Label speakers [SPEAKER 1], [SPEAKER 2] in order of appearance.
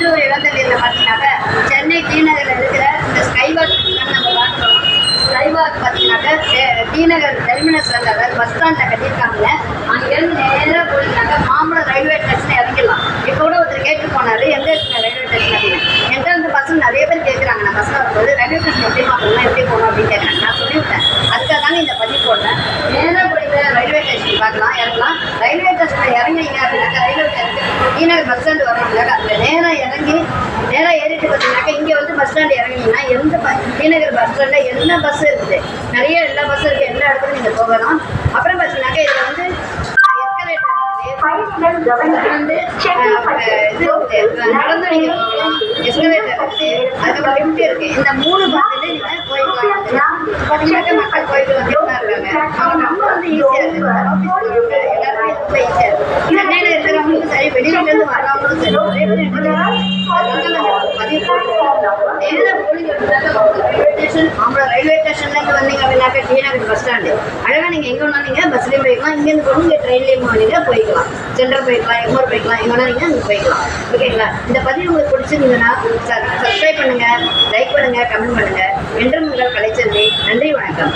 [SPEAKER 1] இந்த ஒரு இடத்துல பார்த்தீங்கன்னாக்க சென்னை டி நகரில் இருக்கிற இந்த ஸ்கைவாக் நம்ம பார்க்குறோம். ஸ்கைவாக் பார்த்தீங்கன்னாக்க டி நகர் டெர்மினஸ் அதாவது பஸ் ஸ்டாண்டில் கட்டியிருக்காங்க. அங்கேருந்து நேராக போனீங்கன்னாக்கா மாம்பழம் ரயில்வே ஸ்டேஷன் இறங்கிடலாம். இப்போ கூட ஒருத்தர் கேட்டு போனார், எங்கே இருக்குங்க ரயில்வே ஸ்டேஷன் அப்படின்னு. என்கிட்ட வந்து பசங்க நிறைய பேர் கேட்குறாங்க, நான் பஸ்ஸில் வரும்போது ரயில்வே ஸ்டேஷன் எப்படி போகணும் எப்படி போகணும் அப்படின்னு கேட்குறாங்க. நான் சொல்லிவிட்டேன், அதுக்காக தானே இந்த பதிவு போடுறேன். நேராக போயிட்டு ரயில்வே ஸ்டேஷன் பார்க்கலாம், இறங்கலாம். ரயில்வே ஸ்டேஷனில் இறங்கினீங்க அப்படின்னாக்கா ரயில்வே ஸ்டேஷன் டி நகர் பஸ் ஸ்டாண்டு வரணும்னாக்கா அதில் நேராக இறங்கி நேராக ஏறிட்டு பார்த்தீங்கன்னாக்கா இங்கே வந்து பஸ் ஸ்டாண்டு இறங்கினீங்கன்னா எந்த டி நகர் பஸ் ஸ்டாண்டில் என்ன பஸ் இருக்குது, நிறைய எல்லா பஸ்ஸும் இருக்குது, எல்லா இடத்துலையும் நீங்கள் போகலாம். அப்புறம் பார்த்தீங்கன்னாக்கா இதில் வந்து வந்து நடந்து நீங்க போகலாம், எஸ்கலேட்டர் இருக்கு, அதுக்கப்புறம் லிஃப்ட் இருக்கு. இந்த 3 பாதையில நீங்க போய்க்கலாம். பார்த்தீங்கன்னாக்கா மக்கள் போயிட்டு வந்துட்டு தான் இருக்காங்க. அவங்க ரொம்ப வந்து ஈஸியா இருக்கு. ஆஃபீஸ் போறவங்க எல்லாருமே ரொம்ப ஈஸியா இருக்கு. சென்னையில இருக்கிறவங்களுக்கும் சரி, வெளியில இருந்து வர்றவங்களும் சரி, ஒரே பதிவு ரயில்வே ஸ்டேஷன்ல இருந்து வந்தீங்க அப்படின்னாக்கா டி நகர் பஸ் ஸ்டாண்டு அழகா நீங்க எங்க வேணா நீங்க பஸ்லயும் போய்க்கலாம், இங்கேருந்து போகணும் இங்கே ட்ரெயின்லயும் போனீங்க போய்க்கலாம், சென்ட்ரல் போய்க்கலாம், எங்கூர் போய்க்கலாம், எங்க வேணா நீங்க அங்கே போய்க்கலாம். ஓகேங்களா? இந்த பதிவு உங்களுக்கு பிடிச்சிருந்ததுன்னா சப்ஸ்கிரைப் பண்ணுங்க, லைக் பண்ணுங்க, கமெண்ட் பண்ணுங்க. என்றும் உங்கள் கலைச்செல்வி. நன்றி, வணக்கம்.